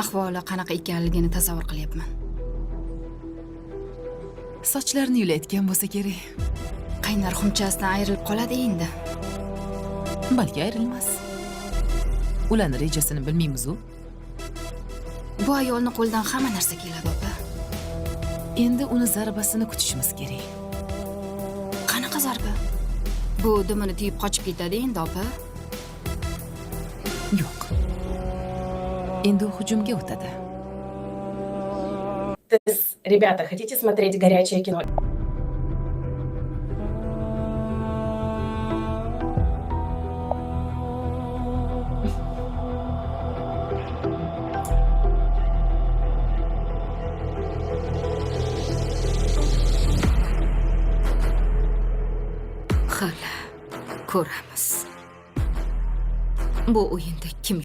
Ahvoli qanaqa ekanligini tasavvur qilyapman. Sochlarini yulayotgan bo'lsa kerak. Qaynar xumchasidan ayrilib qoladi endi. Balki ayrilmas. Ularning rejasini bilmaymiz-ku. Bu ayolning qo'lidan hamma narsa keladi, opa. Endi uni zarbasini kutishimiz kerak. Qanaqa zarba? Bu dumini tiyib qochib ketadi endi, opa. Yo'q. Endi u hujumga o'tadi. Ребята, хотите смотреть горячее кино? Hali ko'ramiz. Bu o'yinda kim